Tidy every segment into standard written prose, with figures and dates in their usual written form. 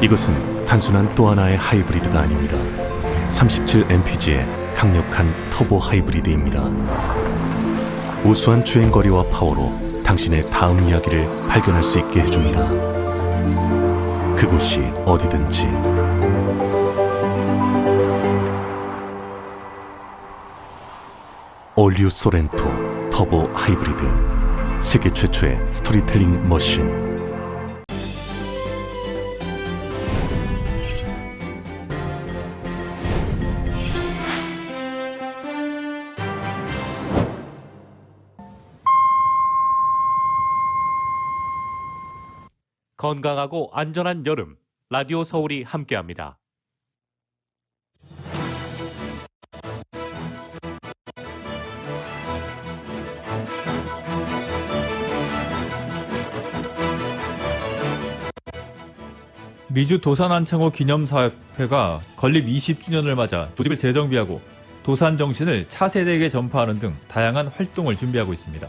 이것은 단순한 또 하나의 하이브리드가 아닙니다. 37mpg의 강력한 터보 하이브리드입니다. 우수한 주행거리와 파워로 당신의 다음 이야기를 발견할 수 있게 해줍니다. 그곳이 어디든지. 올류 소렌토 터보 하이브리드, 세계 최초의 스토리텔링 머신. 건강하고 안전한 여름, 라디오 서울이 함께합니다. 미주 도산안창호 기념사회가 건립 20주년을 맞아 조직을 재정비하고 도산 정신을 차세대에게 전파하는 등 다양한 활동을 준비하고 있습니다.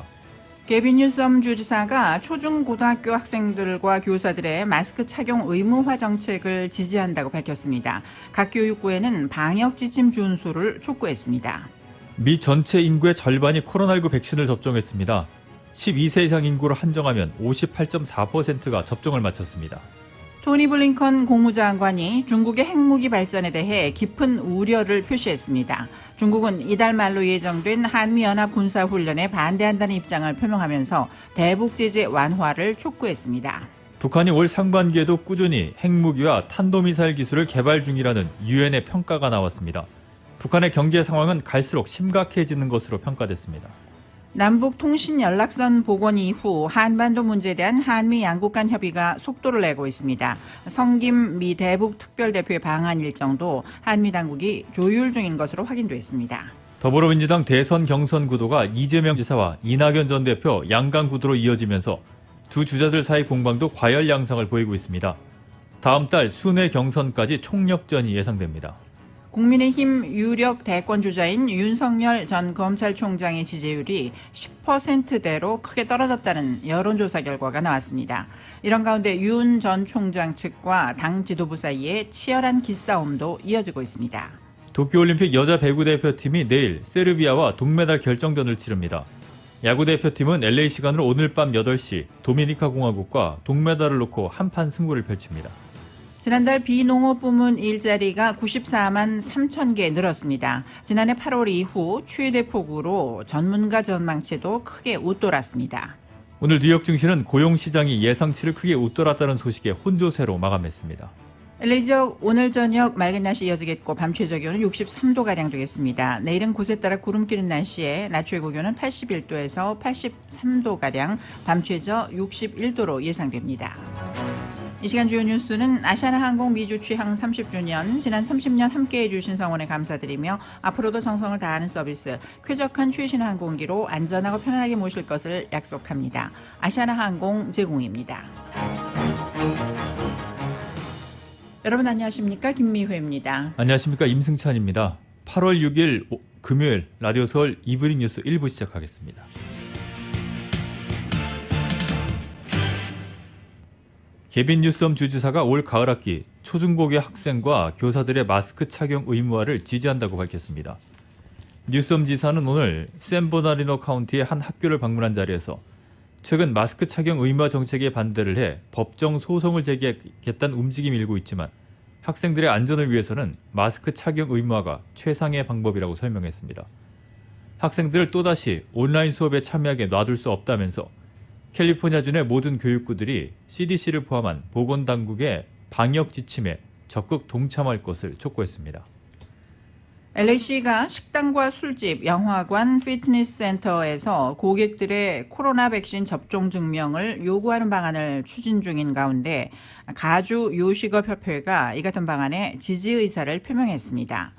개빈 뉴섬 주지사가 초중고등학교 학생들과 교사들의 마스크 착용 의무화 정책을 지지한다고 밝혔습니다. 각 교육부에는 방역 지침 준수를 촉구했습니다. 미 전체 인구의 절반이 코로나19 백신을 접종했습니다. 12세 이상 인구를 한정하면 58.4%가 접종을 마쳤습니다. 토니 블링컨 국무장관이 중국의 핵무기 발전에 대해 깊은 우려를 표시했습니다. 중국은 이달 말로 예정된 한미연합 군사훈련에 반대한다는 입장을 표명하면서 대북 제재 완화를 촉구했습니다. 북한이 올 상반기에도 꾸준히 핵무기와 탄도미사일 기술을 개발 중이라는 유엔의 평가가 나왔습니다. 북한의 경제 상황은 갈수록 심각해지는 것으로 평가됐습니다. 남북통신연락선 복원 이후 한반도 문제에 대한 한미 양국 간 협의가 속도를 내고 있습니다. 성김 미 대북 특별대표의 방한 일정도 한미 당국이 조율 중인 것으로 확인됐습니다. 더불어민주당 대선 경선 구도가 이재명 지사와 이낙연 전 대표 양강 구도로 이어지면서 두 주자들 사이 공방도 과열 양상을 보이고 있습니다. 다음 달 순회 경선까지 총력전이 예상됩니다. 국민의힘 유력 대권주자인 윤석열 전 검찰총장의 지지율이 10%대로 크게 떨어졌다는 여론조사 결과가 나왔습니다. 이런 가운데 윤 전 총장 측과 당 지도부 사이에 치열한 기싸움도 이어지고 있습니다. 도쿄올림픽 여자 배구 대표팀이 내일 세르비아와 동메달 결정전을 치릅니다. 야구 대표팀은 LA 시간으로 오늘 밤 8시 도미니카 공화국과 동메달을 놓고 한판 승부를 펼칩니다. 지난달 비농업 부문 일자리가 94만 3천 개 늘었습니다. 지난해 8월 이후 최대 폭으로 전문가 전망치도 크게 웃돌았습니다. 오늘 뉴욕 증시는 고용시장이 예상치를 크게 웃돌았다는 소식에 혼조세로 마감했습니다. LA 지역 오늘 저녁 맑은 날씨 이어지겠고 밤 최저 기온은 63도가량 되겠습니다. 내일은 곳에 따라 구름 끼는 날씨에 낮 최고 기온은 81도에서 83도가량, 밤 최저 61도로 예상됩니다. 이 시간 주요 뉴스는 아시아나항공 미주 취항 30주년, 지난 30년 함께해 주신 성원에 감사드리며 앞으로도 정성을 다하는 서비스, 쾌적한 최신 항공기로 안전하고 편안하게 모실 것을 약속합니다. 아시아나항공 제공입니다. 여러분 안녕하십니까? 김미회입니다. 안녕하십니까? 임승찬입니다. 8월 6일 금요일 라디오 서울 이브닝 뉴스 1부 시작하겠습니다. 개빈 뉴섬 주지사가 올 가을학기 초중고교 학생과 교사들의 마스크 착용 의무화를 지지한다고 밝혔습니다. 뉴섬 지사는 오늘 샌버나리노 카운티의 한 학교를 방문한 자리에서 최근 마스크 착용 의무화 정책에 반대를 해 법정 소송을 제기하겠다는 움직임이 일고 있지만 학생들의 안전을 위해서는 마스크 착용 의무화가 최상의 방법이라고 설명했습니다. 학생들을 또다시 온라인 수업에 참여하게 놔둘 수 없다면서 캘리포니아주의 모든 교육부들이 CDC를 포함한 보건당국의 방역 지침에 적극 동참할 것을 촉구했습니다. LAC가 식당과 술집, 영화관, 피트니스 센터에서 고객들의 코로나 백신 접종 증명을 요구하는 방안을 추진 중인 가운데 가주 요식업협회가 이 같은 방안에 지지 의사를 표명했습니다.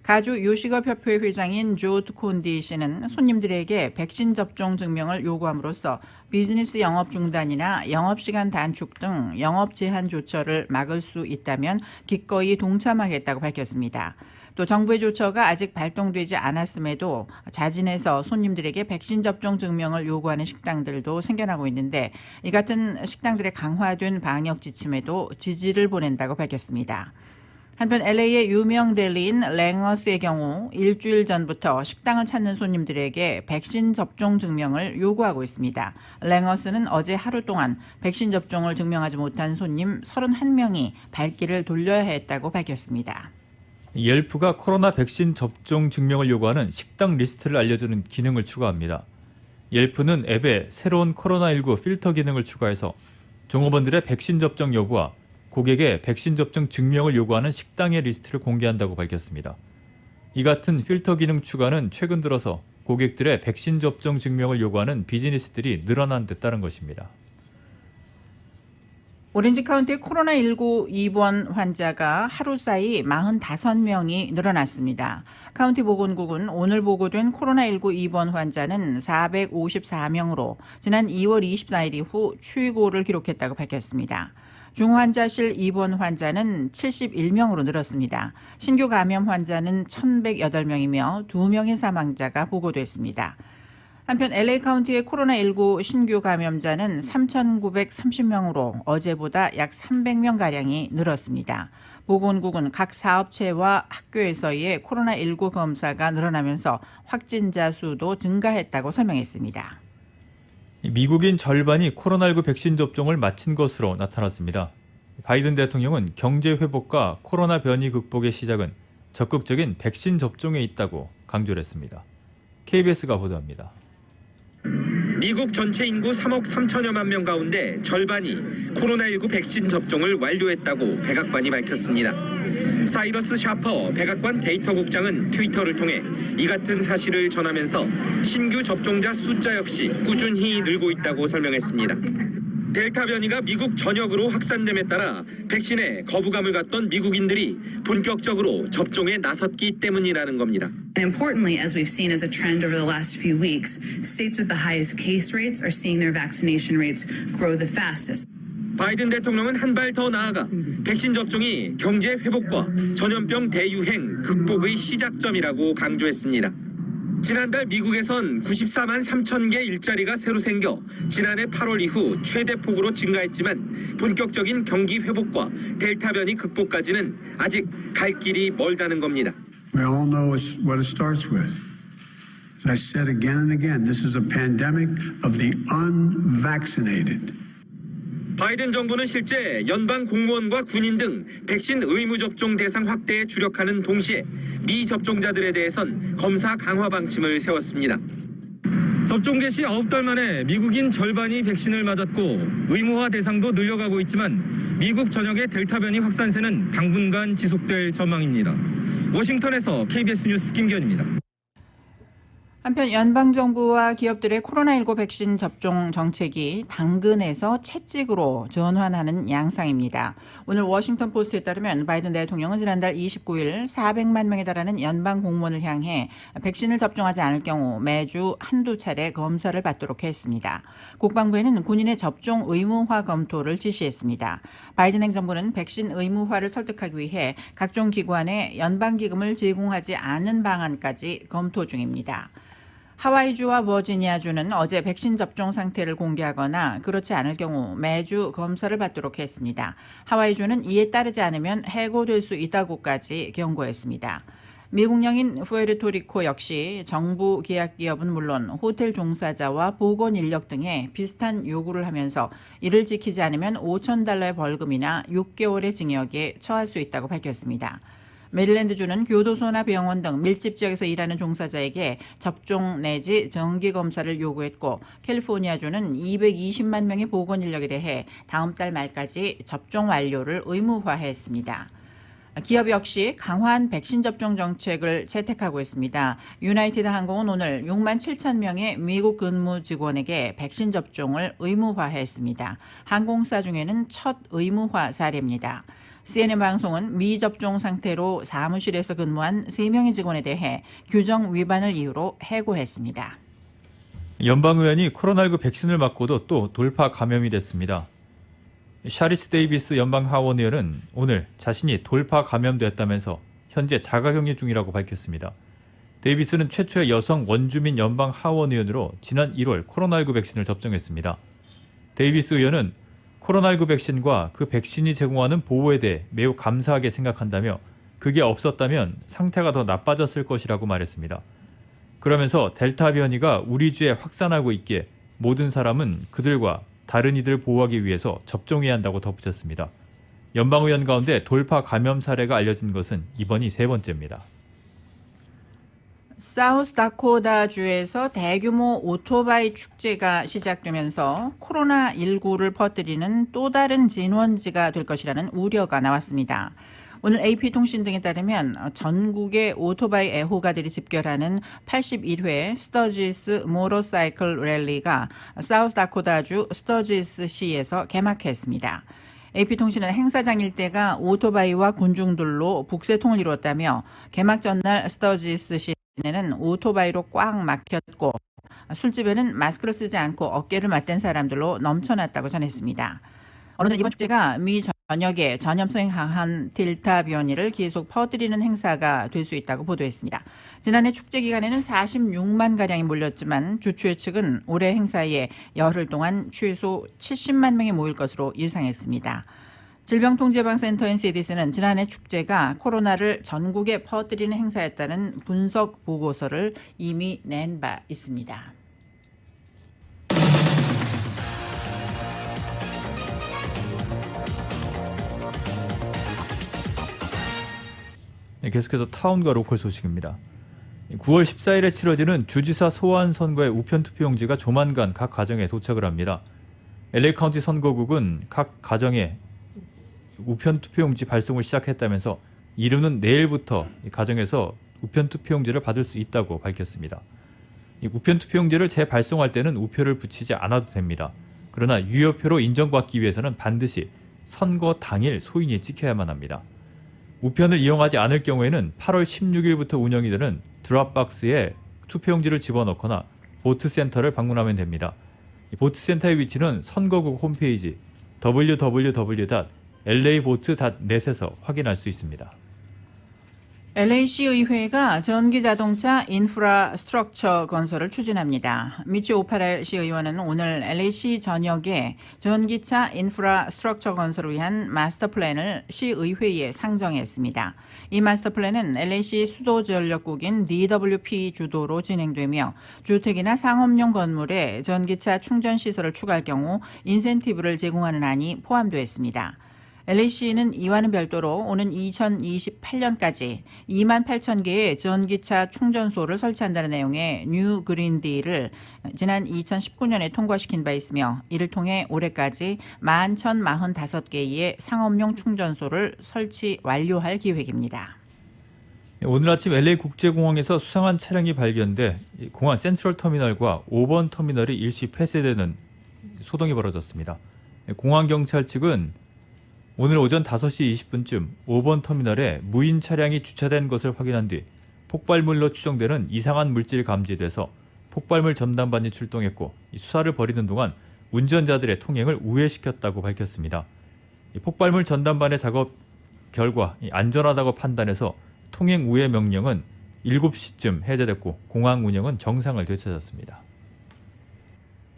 가주 요식업협회 회장인 조트 콘디 씨는 손님들에게 백신 접종 증명을 요구함으로써 비즈니스 영업 중단이나 영업시간 단축 등 영업 제한 조처를 막을 수 있다면 기꺼이 동참하겠다고 밝혔습니다. 또 정부의 조처가 아직 발동되지 않았음에도 자진해서 손님들에게 백신 접종 증명을 요구하는 식당들도 생겨나고 있는데 이 같은 식당들의 강화된 방역 지침에도 지지를 보낸다고 밝혔습니다. 한편 LA의 유명 델리인 랭어스의 경우 일주일 전부터 식당을 찾는 손님들에게 백신 접종 증명을 요구하고 있습니다. 랭어스는 어제 하루 동안 백신 접종을 증명하지 못한 손님 31명이 발길을 돌려야 했다고 밝혔습니다. 옐프가 코로나 백신 접종 증명을 요구하는 식당 리스트를 알려주는 기능을 추가합니다. 옐프는 앱에 새로운 코로나19 필터 기능을 추가해서 종업원들의 백신 접종 여부와 고객의 백신 접종 증명을 요구하는 식당의 리스트를 공개한다고 밝혔습니다. 이 같은 필터 기능 추가는 최근 들어서 고객들의 백신 접종 증명을 요구하는 비즈니스들이 늘어난 데 따른 것입니다. 오렌지 카운티의 코로나19 입원 환자가 하루 사이 45명이 늘어났습니다. 카운티 보건국은 오늘 보고된 코로나19 입원 환자는 454명으로 지난 2월 24일 이후 최고를 기록했다고 밝혔습니다. 중환자실 입원 환자는 71명으로 늘었습니다. 신규 감염 환자는 1,108명이며 2명의 사망자가 보고됐습니다. 한편 LA 카운티의 코로나19 신규 감염자는 3,930명으로 어제보다 약 300명가량이 늘었습니다. 보건국은 각 사업체와 학교에서의 코로나19 검사가 늘어나면서 확진자 수도 증가했다고 설명했습니다. 미국인 절반이 코로나19 백신 접종을 마친 것으로 나타났습니다. 바이든 대통령은 경제 회복과 코로나 변이 극복의 시작은 적극적인 백신 접종에 있다고 강조를 했습니다. KBS가 보도합니다. 미국 전체 인구 3억 3천여만 명 가운데 절반이 코로나19 백신 접종을 완료했다고 백악관이 밝혔습니다. 사이러스 샤퍼 백악관 데이터국장은 트위터를 통해 이 같은 사실을 전하면서 신규 접종자 숫자 역시 꾸준히 늘고 있다고 설명했습니다. 델타 변이가 미국 전역으로 확산됨에 따라 백신에 거부감을 갖던 미국인들이 본격적으로 접종에 나섰기 때문이라는 겁니다. And importantly, as we've seen as a trend over the last few weeks, states with the highest case rates are seeing their vaccination rates grow the fastest. 바이든 대통령은 한 발 더 나아가 백신 접종이 경제 회복과 전염병 대유행 극복의 시작점이라고 강조했습니다. 지난달 미국에선 94만 3천 개 일자리가 새로 생겨 지난해 8월 이후 최대폭으로 증가했지만 본격적인 경기 회복과 델타 변이 극복까지는 아직 갈 길이 멀다는 겁니다. We all know what it starts with. As I said again and again, this is a pandemic of the unvaccinated. 바이든 정부는 실제 연방 공무원과 군인 등 백신 의무 접종 대상 확대에 주력하는 동시에 미접종자들에 대해선 검사 강화 방침을 세웠습니다. 접종 개시 9달 만에 미국인 절반이 백신을 맞았고 의무화 대상도 늘려가고 있지만 미국 전역의 델타 변이 확산세는 당분간 지속될 전망입니다. 워싱턴에서 KBS 뉴스 김기현입니다. 한편 연방정부와 기업들의 코로나19 백신 접종 정책이 당근에서 채찍으로 전환하는 양상입니다. 오늘 워싱턴 포스트에 따르면 바이든 대통령은 지난달 29일 400만 명에 달하는 연방 공무원을 향해 백신을 접종하지 않을 경우 매주 한두 차례 검사를 받도록 했습니다. 국방부에는 군인의 접종 의무화 검토를 지시했습니다. 바이든 행정부는 백신 의무화를 설득하기 위해 각종 기관에 연방기금을 제공하지 않은 방안까지 검토 중입니다. 하와이주와 버지니아주는 어제 백신 접종 상태를 공개하거나 그렇지 않을 경우 매주 검사를 받도록 했습니다. 하와이주는 이에 따르지 않으면 해고될 수 있다고까지 경고했습니다. 미국령인 푸에르토리코 역시 정부 계약기업은 물론 호텔 종사자와 보건 인력 등에 비슷한 요구를 하면서 이를 지키지 않으면 $5,000의 벌금이나 6개월의 징역에 처할 수 있다고 밝혔습니다. 메릴랜드주는 교도소나 병원 등 밀집 지역에서 일하는 종사자에게 접종 내지 정기검사를 요구했고 캘리포니아주는 220만 명의 보건 인력에 대해 다음 달 말까지 접종 완료를 의무화했습니다. 기업 역시 강화한 백신 접종 정책을 채택하고 있습니다. 유나이티드 항공은 오늘 6만 7천 명의 미국 근무 직원에게 백신 접종을 의무화했습니다. 항공사 중에는 첫 의무화 사례입니다. CNN 방송은 미접종 상태로 사무실에서 근무한 3명의 직원에 대해 규정 위반을 이유로 해고했습니다. 연방의원이 코로나19 백신을 맞고도 또 돌파 감염이 됐습니다. 샤리스 데이비스 연방하원 의원은 오늘 자신이 돌파 감염됐다면서 현재 자가격리 중이라고 밝혔습니다. 데이비스는 최초의 여성 원주민 연방 하원 의원으로 지난 1월 코로나19 백신을 접종했습니다. 데이비스 의원은 코로나19 백신과 그 백신이 제공하는 보호에 대해 매우 감사하게 생각한다며 그게 없었다면 상태가 더 나빠졌을 것이라고 말했습니다. 그러면서 델타 변이가 우리 주에 확산하고 있기에 모든 사람은 그들과 다른 이들을 보호하기 위해서 접종해야 한다고 덧붙였습니다. 연방의원 가운데 돌파 감염 사례가 알려진 것은 이번이 세 번째입니다. 사우스다코다주에서 대규모 오토바이 축제가 시작되면서 코로나19를 퍼뜨리는 또 다른 진원지가 될 것이라는 우려가 나왔습니다. 오늘 AP통신 등에 따르면 전국의 오토바이 애호가들이 집결하는 81회 스터지스 모터사이클 랠리가 사우스다코다주 스터지스시에서 개막했습니다. AP통신은 행사장 일대가 오토바이와 군중들로 북새통을 이루었다며 개막 전날 스터지스시내는 오토바이로 꽉 막혔고 술집에는 마스크를 쓰지 않고 어깨를 맞댄 사람들로 넘쳐났다고 전했습니다. 어느덧 이번 축제가 미 전역에 전염성이 강한 델타 변이를 계속 퍼뜨리는 행사가 될 수 있다고 보도했습니다. 지난해 축제 기간에는 46만 가량이 몰렸지만 주최 측은 올해 행사에 열흘 동안 최소 70만 명이 모일 것으로 예상했습니다. 질병통제예방센터 CDC는 지난해 축제가 코로나를 전국에 퍼뜨리는 행사였다는 분석 보고서를 이미 낸 바 있습니다. 네, 계속해서 타운과 로컬 소식입니다. 9월 14일에 치러지는 주지사 소환 선거의 우편 투표용지가 조만간 각 가정에 도착을 합니다. LA 카운티 선거국은 각 가정에 우편 투표용지 발송을 시작했다면서 이르는 내일부터 가정에서 우편 투표용지를 받을 수 있다고 밝혔습니다. 이 우편 투표용지를 재발송할 때는 우표를 붙이지 않아도 됩니다. 그러나 유효표로 인정받기 위해서는 반드시 선거 당일 소인이 찍혀야만 합니다. 우편을 이용하지 않을 경우에는 8월 16일부터 운영이 되는 드랍박스에 투표용지를 집어넣거나 보트센터를 방문하면 됩니다. 이 보트센터의 위치는 선거국 홈페이지 www.lavote.net에서 확인할 수 있습니다. LA시 의회가 전기자동차 인프라스트럭처 건설을 추진합니다. 미치 오파렐 시의원은 오늘 LA시 전역에 전기차 인프라스트럭처 건설을 위한 마스터 플랜을 시의회에 상정했습니다. 이 마스터 플랜은 LA시 수도전력국인 DWP 주도로 진행되며 주택이나 상업용 건물에 전기차 충전 시설을 추가할 경우 인센티브를 제공하는 안이 포함되어 있습니다. LA시는 이와는 별도로 오는 2028년까지 2만 8천 개의 전기차 충전소를 설치한다는 내용의 뉴 그린딜을 지난 2019년에 통과시킨 바 있으며 이를 통해 올해까지 11,045개의 상업용 충전소를 설치 완료할 계획입니다. 오늘 아침 LA 국제공항에서 수상한 차량이 발견돼 공항 센트럴터미널과 5번 터미널이 일시 폐쇄되는 소동이 벌어졌습니다. 공항경찰 측은 오늘 오전 5시 20분쯤 5번 터미널에 무인 차량이 주차된 것을 확인한 뒤 폭발물로 추정되는 이상한 물질이 감지돼서 폭발물 전담반이 출동했고 수사를 벌이는 동안 운전자들의 통행을 우회시켰다고 밝혔습니다. 폭발물 전담반의 작업 결과 안전하다고 판단해서 통행 우회 명령은 7시쯤 해제됐고 공항 운영은 정상을 되찾았습니다.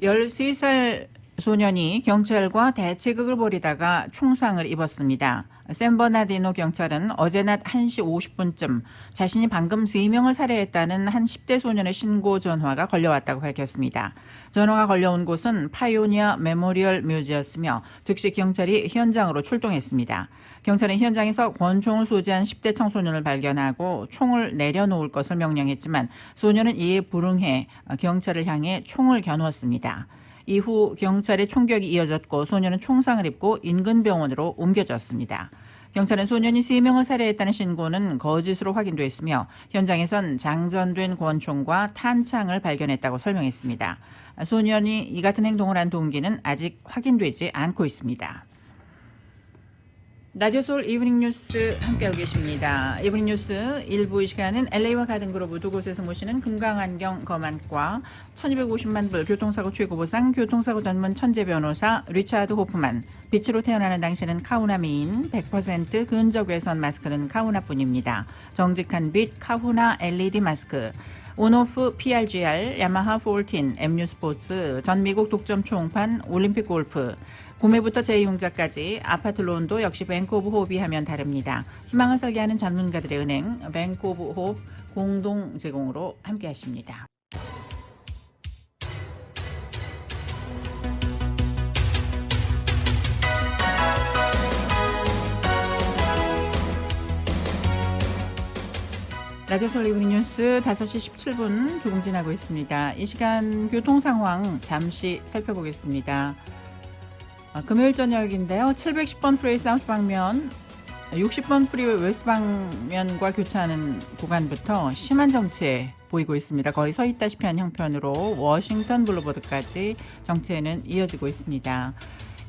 13살 소년이 경찰과 대치극을 벌이다가 총상을 입었습니다. 샌버나디노 경찰은 어제 낮 1시 50분쯤 자신이 방금 3명을 살해했다는 한 10대 소년의 신고 전화가 걸려왔다고 밝혔습니다. 전화가 걸려온 곳은 파이오니아 메모리얼 뮤지였으며 즉시 경찰이 현장으로 출동했습니다. 경찰은 현장에서 권총을 소지한 10대 청소년을 발견하고 총을 내려놓을 것을 명령했지만 소년은 이에 불응해 경찰을 향해 총을 겨누었습니다. 이후 경찰의 총격이 이어졌고 소년은 총상을 입고 인근 병원으로 옮겨졌습니다. 경찰은 소년이 3명을 살해했다는 신고는 거짓으로 확인됐으며 현장에선 장전된 권총과 탄창을 발견했다고 설명했습니다. 소년이 이 같은 행동을 한 동기는 아직 확인되지 않고 있습니다. 라디오 서울 이브닝 뉴스 함께하고 계십니다. 이브닝 뉴스 일부 이 시간은 LA와 가든그로브 두 곳에서 모시는 금강환경 검안과 1250만 불 교통사고 최고보상 교통사고 전문 천재 변호사 리차드 호프만, 빛으로 태어나는 당신은 카후나 미인, 100% 근적 외선 마스크는 카후나뿐입니다. 정직한 빛 카후나 LED 마스크, 온오프 PRGR, 야마하 14, MU 스포츠, 전 미국 독점 초음판, 올림픽 골프, 구매부터 재이용자까지 아파트 론도 역시 뱅크 오브 호흡이 하면 다릅니다. 희망을 설계하는 전문가들의 은행 뱅크 오브 호흡 공동 제공으로 함께하십니다. 라디오 서울 이브닝 뉴스 5시 17분 조금 지나고 있습니다. 이 시간 교통 상황 잠시 살펴보겠습니다. 금요일 저녁인데요. 710번 프리웨이 사우스 방면, 60번 프리웨이 웨스트 방면과 교차하는 구간부터 심한 정체 보이고 있습니다. 거의 서 있다시피 한 형편으로 워싱턴 블루보드까지 정체는 이어지고 있습니다.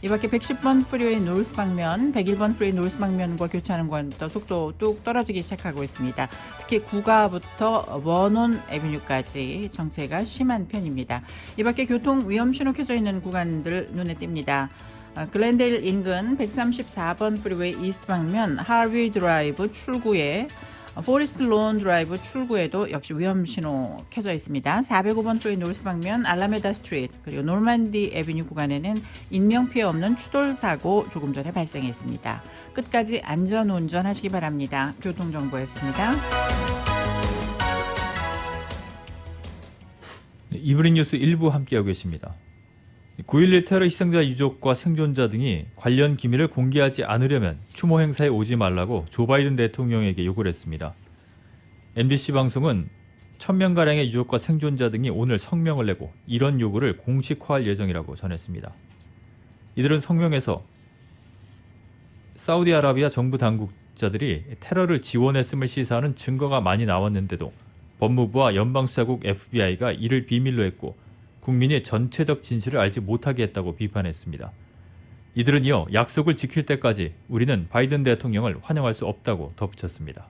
이 밖에 110번 프리웨이 노스 방면, 101번 프리웨이 노스 방면과 교차하는 구간부터 속도 뚝 떨어지기 시작하고 있습니다. 특히 구가부터 버논 애비뉴까지 정체가 심한 편입니다. 이 밖에 교통 위험 신호 켜져 있는 구간들 눈에 띕니다. 글렌데일 인근 134번 프리웨이 이스트 방면 하위 드라이브 출구에 포리스트 론 드라이브 출구에도 역시 위험 신호 켜져 있습니다. 405번 프리웨이 노스 방면 알라메다 스트리트 그리고 노르만디 애비뉴 구간에는 인명피해 없는 추돌 사고 조금 전에 발생했습니다. 끝까지 안전 운전하시기 바랍니다. 교통정보였습니다. 이브닝 뉴스 일부 함께하고 계십니다. 9.11 테러 희생자 유족과 생존자 등이 관련 기밀을 공개하지 않으려면 추모 행사에 오지 말라고 조 바이든 대통령에게 요구를 했습니다. MBC 방송은 1000명가량의 유족과 생존자 등이 오늘 성명을 내고 이런 요구를 공식화할 예정이라고 전했습니다. 이들은 성명에서 사우디아라비아 정부 당국자들이 테러를 지원했음을 시사하는 증거가 많이 나왔는데도 법무부와 연방수사국 FBI가 이를 비밀로 했고 국민이 전체적 진실을 알지 못하게 했다고 비판했습니다. 이들은 이어 약속을 지킬 때까지 우리는 바이든 대통령을 환영할 수 없다고 덧붙였습니다.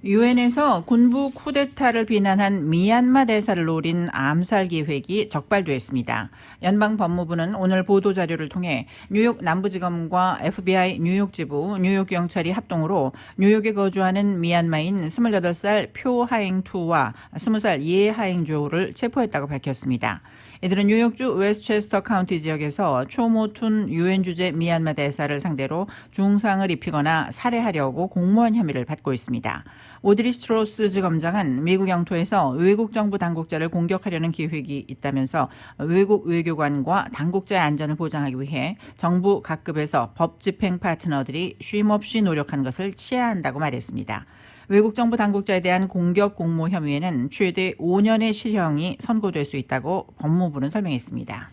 유엔에서 군부 쿠데타를 비난한 미얀마 대사를 노린 암살 계획이 적발됐습니다. 연방법무부는 오늘 보도자료를 통해 뉴욕 남부지검과 FBI 뉴욕지부, 뉴욕경찰이 합동으로 뉴욕에 거주하는 미얀마인 28살 표 하잉투와 20살 예 하잉조를 체포했다고 밝혔습니다. 이들은 뉴욕주 웨스트체스터 카운티 지역에서 초모툰 유엔 주재 미얀마 대사를 상대로 중상을 입히거나 살해하려고 공모한 혐의를 받고 있습니다. 오드리 스트로스 검장은 미국 영토에서 외국 정부 당국자를 공격하려는 계획이 있다면서 외국 외교관과 당국자의 안전을 보장하기 위해 정부 각급에서 법 집행 파트너들이 쉼없이 노력한 것을 치하한다고 말했습니다. 외국 정부 당국자에 대한 공격 공모 혐의에는 최대 5년의 실형이 선고될 수 있다고 법무부는 설명했습니다.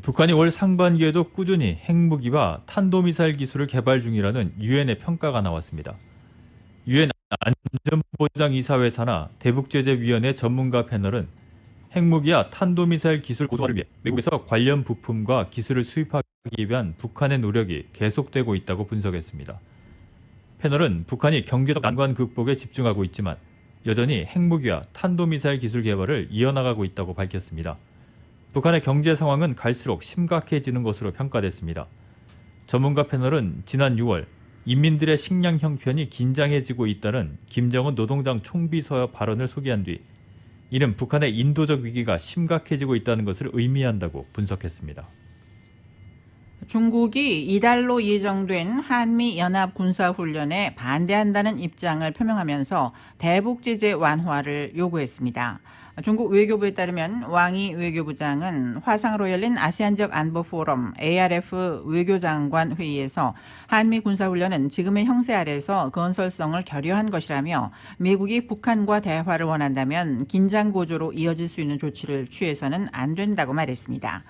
북한이 올 상반기에도 꾸준히 핵무기와 탄도미사일 기술을 개발 중이라는 유엔의 평가가 나왔습니다. 유엔 안전보장이사회사나 대북제재위원회 전문가 패널은 핵무기와 탄도미사일 기술 고도화를 위해 미국에서 관련 부품과 기술을 수입하기 위한 북한의 노력이 계속되고 있다고 분석했습니다. 패널은 북한이 경제적 난관 극복에 집중하고 있지만 여전히 핵무기와 탄도미사일 기술 개발을 이어나가고 있다고 밝혔습니다. 북한의 경제 상황은 갈수록 심각해지는 것으로 평가됐습니다. 전문가 패널은 지난 6월 인민들의 식량 형편이 긴장해지고 있다는 김정은 노동당 총비서 발언을 소개한 뒤 이는 북한의 인도적 위기가 심각해지고 있다는 것을 의미한다고 분석했습니다. 중국이 이달로 예정된 한미 연합 군사훈련에 반대한다는 입장을 표명하면서 대북 제재 완화를 요구했습니다. 중국 외교부에 따르면 왕이 외교부장은 화상으로 열린 아시안 지역 안보 포럼 ARF 외교장관 회의에서 한미 군사훈련은 지금의 형세 아래서 건설성을 결여한 것이라며 미국이 북한과 대화를 원한다면 긴장 고조로 이어질 수 있는 조치를 취해서는 안 된다고 말했습니다.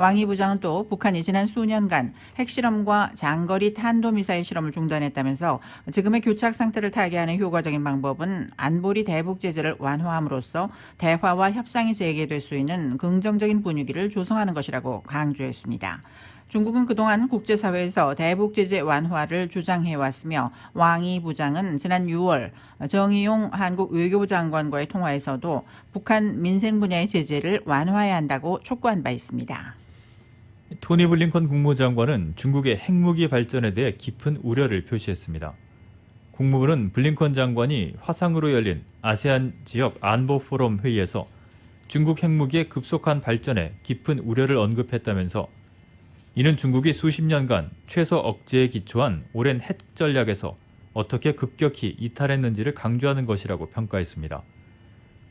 왕이 부장은 또 북한이 지난 수년간 핵실험과 장거리 탄도미사일 실험을 중단했다면서 지금의 교착 상태를 타개하는 효과적인 방법은 안보리 대북 제재를 완화함으로써 대화와 협상이 재개될 수 있는 긍정적인 분위기를 조성하는 것이라고 강조했습니다. 중국은 그동안 국제사회에서 대북 제재 완화를 주장해왔으며 왕이 부장은 지난 6월 정의용 한국 외교부 장관과의 통화에서도 북한 민생 분야의 제재를 완화해야 한다고 촉구한 바 있습니다. 토니 블링컨 국무장관은 중국의 핵무기 발전에 대해 깊은 우려를 표시했습니다. 국무부는 블링컨 장관이 화상으로 열린 아세안 지역 안보 포럼 회의에서 중국 핵무기의 급속한 발전에 깊은 우려를 언급했다면서 이는 중국이 수십 년간 최소 억제에 기초한 오랜 핵 전략에서 어떻게 급격히 이탈했는지를 강조하는 것이라고 평가했습니다.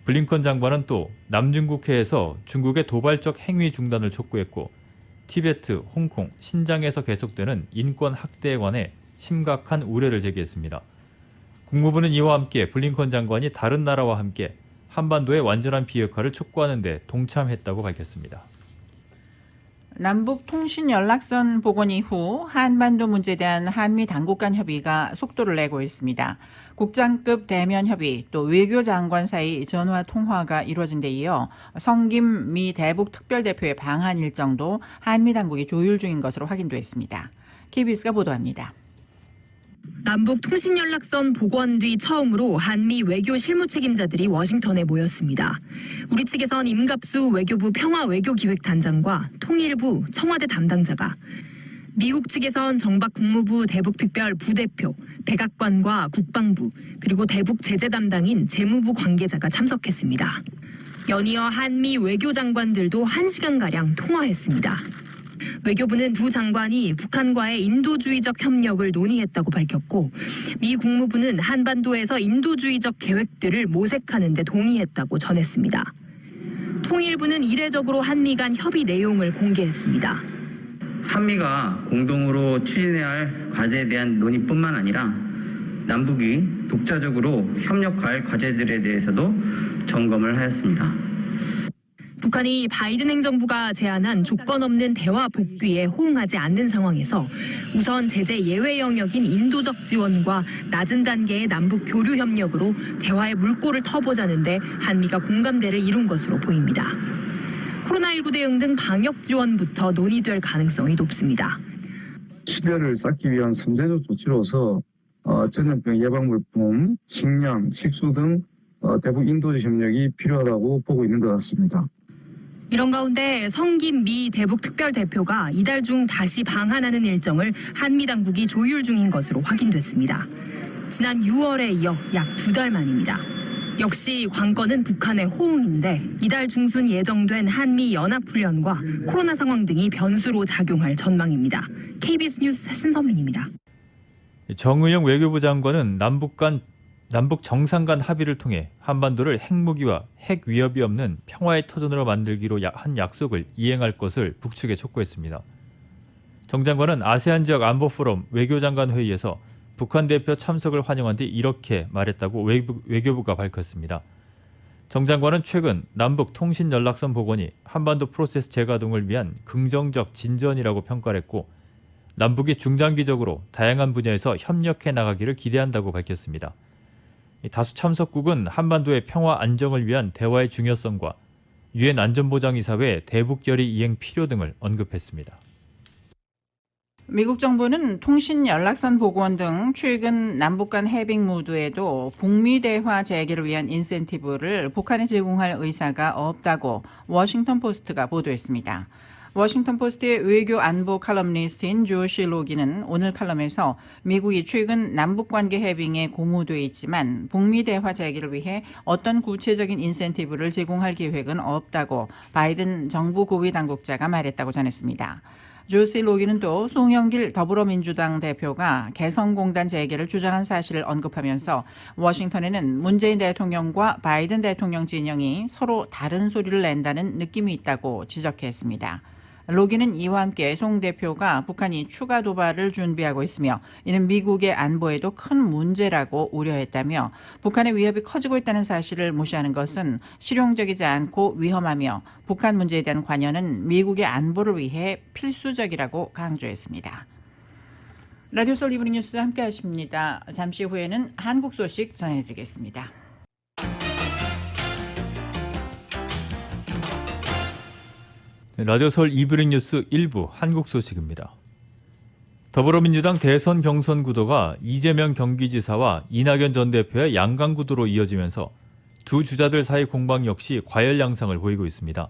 블링컨 장관은 또 남중국해에서 중국의 도발적 행위 중단을 촉구했고 티베트, 홍콩, 신장에서 계속되는 인권 학대에 관해 심각한 우려를 제기했습니다. 국무부는 이와 함께 블링컨 장관이 다른 나라와 함께 한반도의 완전한 비핵화를 촉구하는 데 동참했다고 밝혔습니다. 남북 통신 연락선 복원 이후 한반도 문제에 대한 한미 당국 간 협의가 속도를 내고 있습니다. 국장급 대면 협의 또 외교장관 사이 전화 통화가 이루어진 데 이어 성김 미 대북 특별대표의 방한 일정도 한미 당국이 조율 중인 것으로 확인됐습니다. KBS가 보도합니다. 남북 통신연락선 복원 뒤 처음으로 한미 외교 실무 책임자들이 워싱턴에 모였습니다. 우리 측에선 임갑수 외교부 평화외교기획단장과 통일부 청와대 담당자가, 미국 측에선 정박 국무부 대북특별 부대표, 백악관과 국방부, 그리고 대북 제재 담당인 재무부 관계자가 참석했습니다. 연이어 한미 외교장관들도 1시간가량 통화했습니다. 외교부는 두 장관이 북한과의 인도주의적 협력을 논의했다고 밝혔고, 미 국무부는 한반도에서 인도주의적 계획들을 모색하는 데 동의했다고 전했습니다. 통일부는 이례적으로 한미 간 협의 내용을 공개했습니다. 한미가 공동으로 추진해야 할 과제에 대한 논의뿐만 아니라 남북이 독자적으로 협력할 과제들에 대해서도 점검을 하였습니다. 북한이 바이든 행정부가 제안한 조건 없는 대화 복귀에 호응하지 않는 상황에서 우선 제재 예외 영역인 인도적 지원과 낮은 단계의 남북 교류 협력으로 대화의 물꼬를 터보자는데 한미가 공감대를 이룬 것으로 보입니다. 코로나19 대응 등 방역 지원부터 논의될 가능성이 높습니다. 시대를 쌓기 위한 선제적 조치로서 전염병 예방물품, 식량, 식수 등 대북 인도적 협력이 필요하다고 보고 있는 것 같습니다. 이런 가운데 성김 미 대북 특별대표가 이달 중 다시 방한하는 일정을 한미 당국이 조율 중인 것으로 확인됐습니다. 지난 6월에 이어 약 2달 만입니다. 역시 관건은 북한의 호응인데 이달 중순 예정된 한미 연합훈련과 코로나 상황 등이 변수로 작용할 전망입니다. KBS 뉴스 신선민입니다. 정의용 외교부 장관은 남북 정상 간 합의를 통해 한반도를 핵무기와 핵 위협이 없는 평화의 터전으로 만들기로 한 약속을 이행할 것을 북측에 촉구했습니다. 정 장관은 아세안 지역 안보 포럼 외교장관 회의에서 북한 대표 참석을 환영한 뒤 이렇게 말했다고 외교부가 밝혔습니다. 정 장관은 최근 남북 통신 연락선 복원이 한반도 프로세스 재가동을 위한 긍정적 진전이라고 평가를 했고, 남북이 중장기적으로 다양한 분야에서 협력해 나가기를 기대한다고 밝혔습니다. 다수 참석국은 한반도의 평화 안정을 위한 대화의 중요성과 유엔 안전보장이사회 대북 결의 이행 필요 등을 언급했습니다. 미국 정부는 통신 연락선 복원 등 최근 남북 간 해빙 무드에도 북미 대화 재개를 위한 인센티브를 북한에 제공할 의사가 없다고 워싱턴 포스트가 보도했습니다. 워싱턴 포스트의 외교 안보 칼럼니스트인 조시 로기는 오늘 칼럼에서 미국이 최근 남북관계 해빙에 고무돼 있지만 북미 대화 재개를 위해 어떤 구체적인 인센티브를 제공할 계획은 없다고 바이든 정부 고위 당국자가 말했다고 전했습니다. 조시 로기는 또 송영길 더불어민주당 대표가 개성공단 재개를 주장한 사실을 언급하면서 워싱턴에는 문재인 대통령과 바이든 대통령 진영이 서로 다른 소리를 낸다는 느낌이 있다고 지적했습니다. 로기는 이와 함께 송 대표가 북한이 추가 도발을 준비하고 있으며 이는 미국의 안보에도 큰 문제라고 우려했다며 북한의 위협이 커지고 있다는 사실을 무시하는 것은 실용적이지 않고 위험하며 북한 문제에 대한 관여는 미국의 안보를 위해 필수적이라고 강조했습니다. 라디오 소울 이브닝 뉴스 함께 하십니다. 잠시 후에는 한국 소식 전해드리겠습니다. 라디오 서울 이브닝 뉴스 1부 한국 소식입니다. 더불어민주당 대선 경선 구도가 이재명 경기지사와 이낙연 전 대표의 양강 구도로 이어지면서 두 주자들 사이 공방 역시 과열 양상을 보이고 있습니다.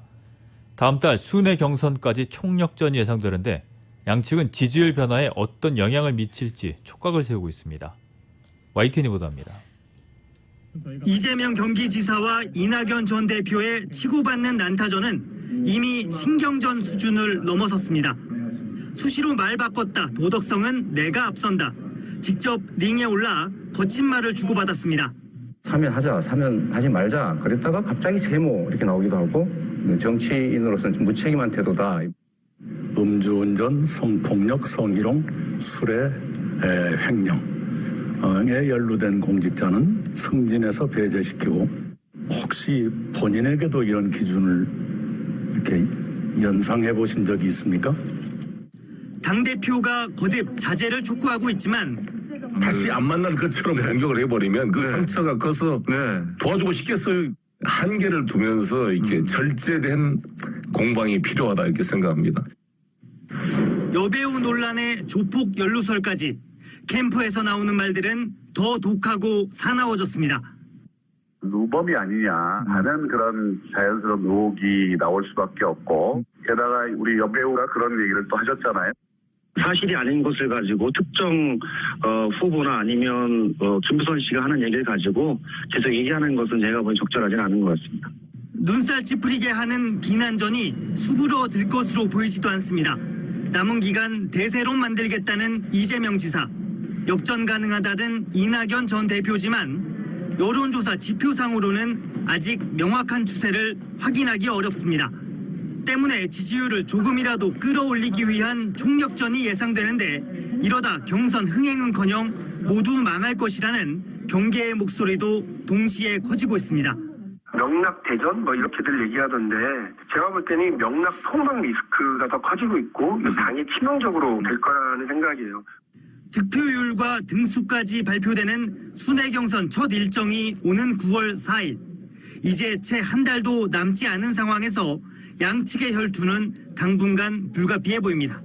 다음 달 순회 경선까지 총력전이 예상되는데 양측은 지지율 변화에 어떤 영향을 미칠지 촉각을 세우고 있습니다. YTN이 보도합니다. 이재명 경기지사와 이낙연 전 대표의 치고받는 난타전은 이미 신경전 수준을 넘어섰습니다. 수시로 말 바꿨다, 도덕성은 내가 앞선다. 직접 링에 올라 거친 말을 주고받았습니다. 사면하자, 사면하지 말자. 그랬다가 갑자기 세모 이렇게 나오기도 하고 정치인으로서는 좀 무책임한 태도다. 음주운전, 성폭력, 성희롱, 술의 횡령에 연루된 공직자는 승진해서 배제시키고 혹시 본인에게도 이런 기준을 이렇게 연상해 보신 적이 있습니까? 당대표가 거듭 자제를 촉구하고 있지만 다시 안 만날 것처럼 변경을 해버리면 그 상처가 커서 도와주고 싶겠어요. 한계를 두면서 이렇게 절제된 공방이 필요하다 이렇게 생각합니다. 여배우 논란의 조폭 연루설까지 캠프에서 나오는 말들은 더 독하고 사나워졌습니다. 누범이 아니냐 하는 그런 자연스러운 의혹이 나올 수밖에 없고 게다가 우리 여배우가 그런 얘기를 또 하셨잖아요. 사실이 아닌 것을 가지고 특정 후보나 아니면 김부선 씨가 하는 얘기를 가지고 계속 얘기하는 것은 제가 보기엔 적절하지는 않은 것 같습니다. 눈살 찌푸리게 하는 비난전이 수그러들 것으로 보이지도 않습니다. 남은 기간 대세론 만들겠다는 이재명 지사, 역전 가능하다는 이낙연 전 대표지만 여론조사 지표상으로는 아직 명확한 추세를 확인하기 어렵습니다. 때문에 지지율을 조금이라도 끌어올리기 위한 총력전이 예상되는데 이러다 경선 흥행은커녕 모두 망할 것이라는 경계의 목소리도 동시에 커지고 있습니다. 명락대전 이렇게들 얘기하던데 제가 볼 때는 명락 폭락 리스크가 더 커지고 있고 당이 치명적으로 될 거라는 생각이에요. 득표율과 등수까지 발표되는 순회 경선 첫 일정이 오는 9월 4일. 이제 채 한 달도 남지 않은 상황에서 양측의 혈투는 당분간 불가피해 보입니다.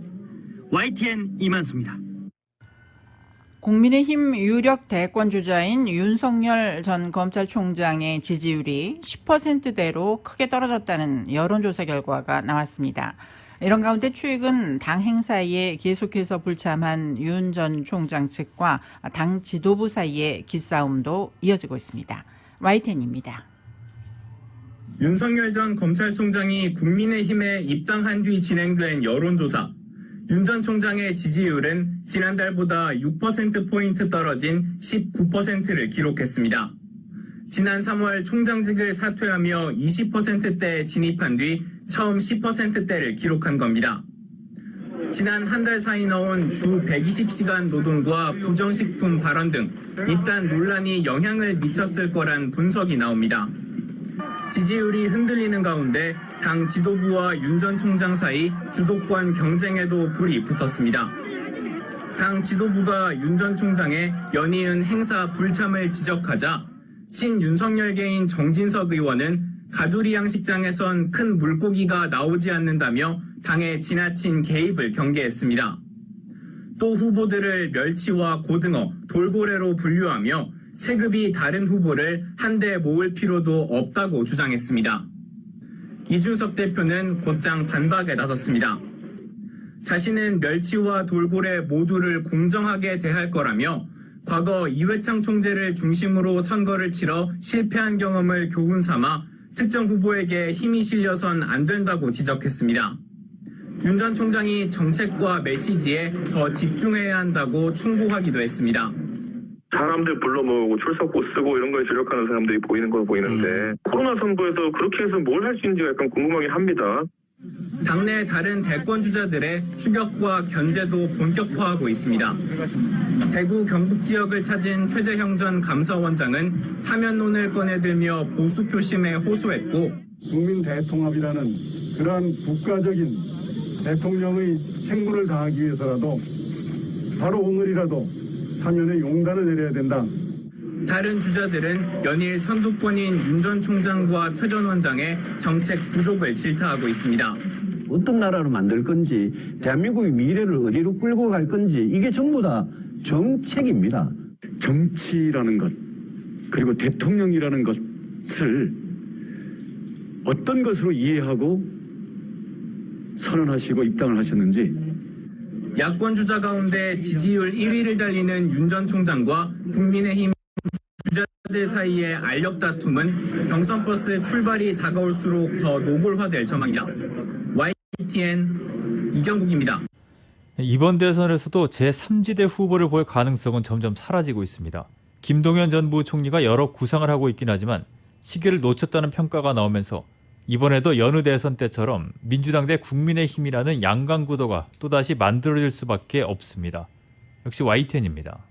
YTN 이만수입니다. 국민의힘 유력 대권 주자인 윤석열 전 검찰총장의 지지율이 10%대로 크게 떨어졌다는 여론조사 결과가 나왔습니다. 이런 가운데 최근 당 행사에 계속해서 불참한 윤 전 총장 측과 당 지도부 사이의 기싸움도 이어지고 있습니다. YTN입니다. 윤석열 전 검찰총장이 국민의힘에 입당한 뒤 진행된 여론조사. 윤 전 총장의 지지율은 지난달보다 6%포인트 떨어진 19%를 기록했습니다. 지난 3월 총장직을 사퇴하며 20%대에 진입한 뒤 처음 10%대를 기록한 겁니다. 지난 한 달 사이 넣은 주 120시간 노동과 부정식품 발언 등 입단 논란이 영향을 미쳤을 거란 분석이 나옵니다. 지지율이 흔들리는 가운데 당 지도부와 윤 전 총장 사이 주도권 경쟁에도 불이 붙었습니다. 당 지도부가 윤 전 총장의 연이은 행사 불참을 지적하자 친윤석열계인 정진석 의원은 가두리 양식장에선 큰 물고기가 나오지 않는다며 당의 지나친 개입을 경계했습니다. 또 후보들을 멸치와 고등어, 돌고래로 분류하며 체급이 다른 후보를 한데 모을 필요도 없다고 주장했습니다. 이준석 대표는 곧장 반박에 나섰습니다. 자신은 멸치와 돌고래 모두를 공정하게 대할 거라며 과거 이회창 총재를 중심으로 선거를 치러 실패한 경험을 교훈 삼아 특정 후보에게 힘이 실려선 안 된다고 지적했습니다. 윤 전 총장이 정책과 메시지에 더 집중해야 한다고 충고하기도 했습니다. 사람들 불러 모으고 출석부 쓰고 이런 거에 주력하는 사람들이 보이는 거 보이는데 코로나 선거에서 그렇게 해서 뭘 할 수 있는지가 약간 궁금하긴 합니다. 당내 다른 대권 주자들의 추격과 견제도 본격화하고 있습니다. 대구 경북 지역을 찾은 최재형 전 감사원장은 사면론을 꺼내들며 보수 표심에 호소했고 국민 대통합이라는 그러한 국가적인 대통령의 책무를 다하기 위해서라도 바로 오늘이라도 사면에 용단을 내려야 된다. 다른 주자들은 연일 선두권인 윤 전 총장과 최 전 원장의 정책 부족을 질타하고 있습니다. 어떤 나라로 만들 건지, 대한민국의 미래를 어디로 끌고 갈 건지, 이게 전부 다 정책입니다. 정치라는 것, 그리고 대통령이라는 것을 어떤 것으로 이해하고 선언하시고 입당을 하셨는지. 야권 주자 가운데 지지율 1위를 달리는 윤 전 총장과 국민의힘 주자들 사이의 알력 다툼은 경선버스 출발이 다가올수록 더 노골화될 전망이다. YTN 이경국입니다. 이번 대선에서도 제3지대 후보를 볼 가능성은 점점 사라지고 있습니다. 김동연 전 부총리가 여러 구상을 하고 있긴 하지만 시기를 놓쳤다는 평가가 나오면서 이번에도 여느 대선 때처럼 민주당 대 국민의힘이라는 양강 구도가 또다시 만들어질 수밖에 없습니다. 역시 YTN입니다.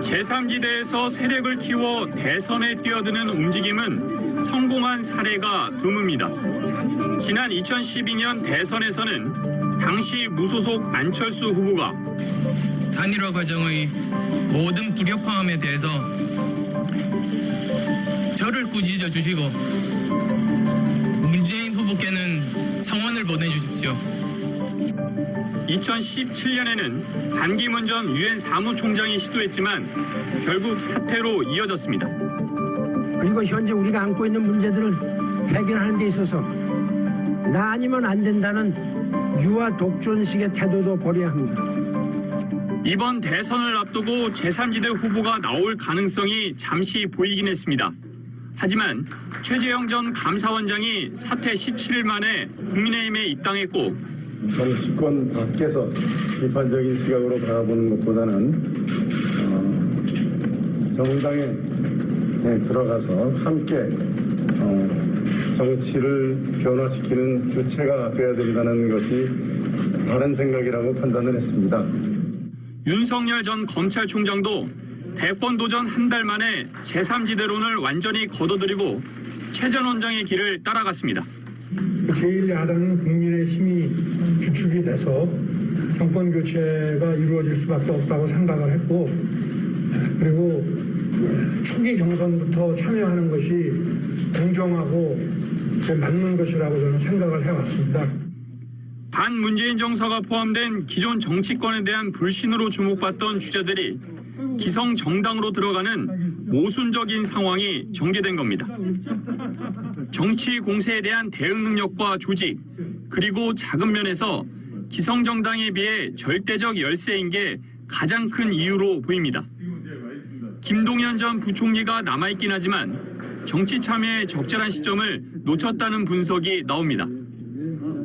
제3지대에서 세력을 키워 대선에 뛰어드는 움직임은 성공한 사례가 드뭅니다. 지난 2012년 대선에서는 당시 무소속 안철수 후보가 단일화 과정의 모든 불협화음에 대해서 저를 꾸짖어 주시고 문재인 후보께는 성원을 보내주십시오. 2017년에는 반기문 전 유엔 사무총장이 시도했지만 결국 사퇴로 이어졌습니다. 그리고 현재 우리가 안고 있는 문제들을 해결하는 데 있어서 나 아니면 안 된다는 유아 독존식의 태도도 버려야 합니다. 이번 대선을 앞두고 제3지대 후보가 나올 가능성이 잠시 보이긴 했습니다. 하지만 최재형 전 감사원장이 사퇴 17일 만에 국민의힘에 입당했고 정치권 밖에서 비판적인 시각으로 바라보는 것보다는 정당에 들어가서 함께 정치를 변화시키는 주체가 되어야 된다는 것이 바른 생각이라고 판단을 했습니다. 윤석열 전 검찰총장도 대권 도전 한 달 만에 제3지대론을 완전히 걷어들이고 최 전 원장의 길을 따라갔습니다. 제1야당은 국민의힘이 주축이 돼서 정권 교체가 이루어질 수밖에 없다고 생각을 했고, 그리고 초기 경선부터 참여하는 것이 공정하고 맞는 것이라고 저는 생각을 해왔습니다. 반문재인 정서가 포함된 기존 정치권에 대한 불신으로 주목받던 주자들이 기성 정당으로 들어가는 모순적인 상황이 전개된 겁니다. 정치 공세에 대한 대응 능력과 조직, 그리고 자금 면에서 기성 정당에 비해 절대적 열세인 게 가장 큰 이유로 보입니다. 김동연 전 부총리가 남아있긴 하지만 정치 참여의 적절한 시점을 놓쳤다는 분석이 나옵니다.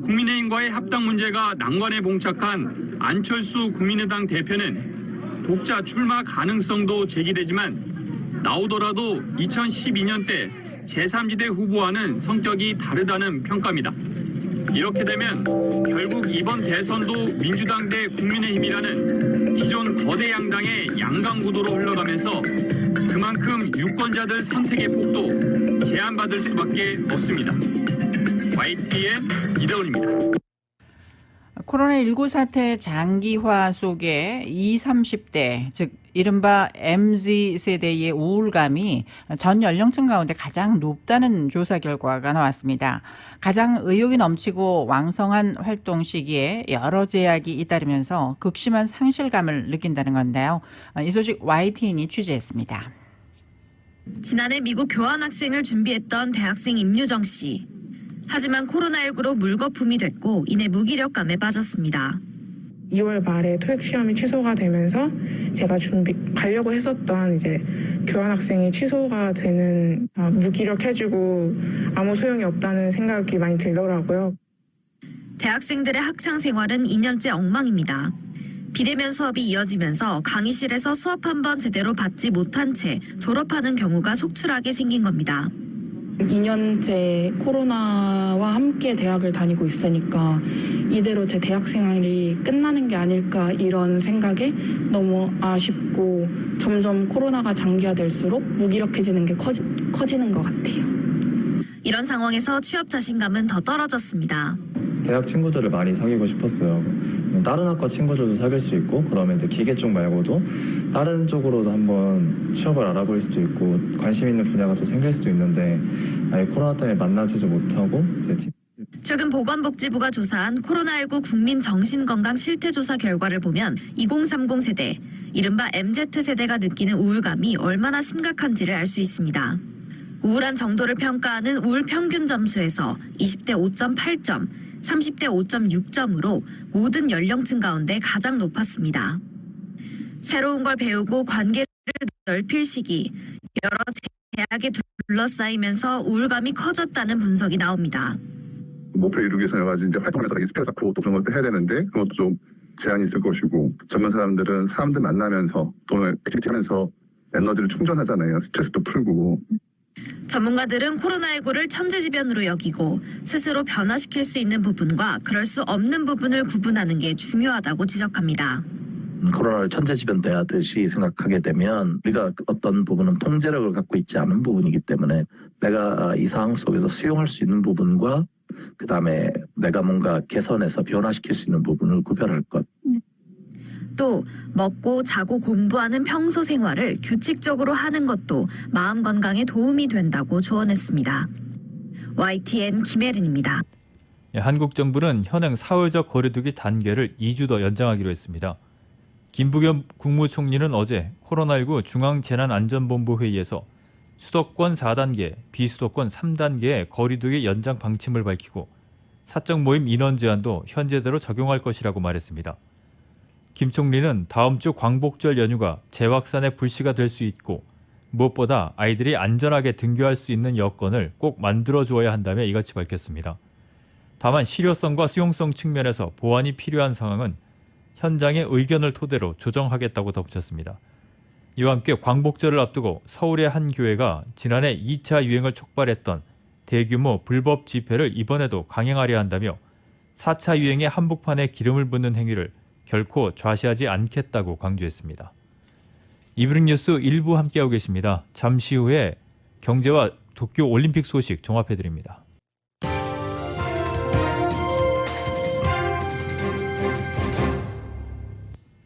국민의힘과의 합당 문제가 난관에 봉착한 안철수 국민의당 대표는 독자 출마 가능성도 제기되지만 나오더라도 2012년 때 제3지대 후보와는 성격이 다르다는 평가입니다. 이렇게 되면 결국 이번 대선도 민주당 대 국민의힘이라는 기존 거대 양당의 양강 구도로 흘러가면서 그만큼 유권자들 선택의 폭도 제한받을 수밖에 없습니다. YT의 이대훈입니다. 코로나19 사태 장기화 속에 20, 30대, 즉 이른바 MZ세대의 우울감이 전 연령층 가운데 가장 높다는 조사 결과가 나왔습니다. 가장 의욕이 넘치고 왕성한 활동 시기에 여러 제약이 잇따르면서 극심한 상실감을 느낀다는 건데요. 이 소식 YTN이 취재했습니다. 지난해 미국 교환학생을 준비했던 대학생 임유정 씨. 하지만 코로나19로 물거품이 됐고 이내 무기력감에 빠졌습니다. 2월 말에 토익 시험이 취소가 되면서 제가 가려고 했었던 이제 교환학생이 취소가 되는 무기력해지고 아무 소용이 없다는 생각이 많이 들더라고요. 대학생들의 학창 생활은 2년째 엉망입니다. 비대면 수업이 이어지면서 강의실에서 수업 한 번 제대로 받지 못한 채 졸업하는 경우가 속출하게 생긴 겁니다. 2년째 코로나와 함께 대학을 다니고 있으니까 이대로 제 대학 생활이 끝나는 게 아닐까 이런 생각에 너무 아쉽고 점점 코로나가 장기화될수록 무기력해지는 게 커지는 것 같아요. 이런 상황에서 취업 자신감은 더 떨어졌습니다. 대학 친구들을 많이 사귀고 싶었어요. 다른 학과 친구들도 사귈 수 있고 그러면 이제 기계 쪽 말고도 다른 쪽으로도 한번 취업을 알아볼 수도 있고 관심 있는 분야가 또 생길 수도 있는데 아예 코로나 때문에 만나지도 못하고 이제 최근 보건복지부가 조사한 코로나19 국민 정신건강 실태조사 결과를 보면 2030 세대, 이른바 MZ세대가 느끼는 우울감이 얼마나 심각한지를 알 수 있습니다. 우울한 정도를 평가하는 우울 평균 점수에서 20대 5.8점, 30대 5.6점으로 모든 연령층 가운데 가장 높았습니다. 새로운 걸 배우고 관계를 넓힐 시기, 여러 제약에 둘러싸이면서 우울감이 커졌다는 분석이 나옵니다. 목표 이루기 위해서 여러 가지 이제 활동하면서 스킬 쌓고 또 그런 것도 해야 되는데 그것도 좀 제한이 있을 것이고 젊은 사람들은 사람들 만나면서 또 액티비티 하면서 에너지를 충전하잖아요. 스트레스도 풀고. 전문가들은 코로나19를 천재지변으로 여기고 스스로 변화시킬 수 있는 부분과 그럴 수 없는 부분을 구분하는 게 중요하다고 지적합니다. 코로나를 천재지변 대하듯이 생각하게 되면 우리가 어떤 부분은 통제력을 갖고 있지 않은 부분이기 때문에 내가 이 상황 속에서 수용할 수 있는 부분과 그다음에 내가 뭔가 개선해서 변화시킬 수 있는 부분을 구별할 것. 또 먹고 자고 공부하는 평소 생활을 규칙적으로 하는 것도 마음 건강에 도움이 된다고 조언했습니다. YTN 김혜린입니다. 한국 정부는 현행 사회적 거리두기 단계를 2주 더 연장하기로 했습니다. 김부겸 국무총리는 어제 코로나19 중앙재난안전본부 회의에서 수도권 4단계, 비수도권 3단계의 거리두기 연장 방침을 밝히고 사적 모임 인원 제한도 현재대로 적용할 것이라고 말했습니다. 김 총리는 다음 주 광복절 연휴가 재확산의 불씨가 될 수 있고 무엇보다 아이들이 안전하게 등교할 수 있는 여건을 꼭 만들어주어야 한다며 이같이 밝혔습니다. 다만 실효성과 수용성 측면에서 보완이 필요한 상황은 현장의 의견을 토대로 조정하겠다고 덧붙였습니다. 이와 함께 광복절을 앞두고 서울의 한 교회가 지난해 2차 유행을 촉발했던 대규모 불법 집회를 이번에도 강행하려 한다며 4차 유행의 한복판에 기름을 붓는 행위를 결코 좌시하지 않겠다고 강조했습니다. 이브닝 뉴스 1부 함께하고 계십니다. 잠시 후에 경제와 도쿄 올림픽 소식 종합해드립니다.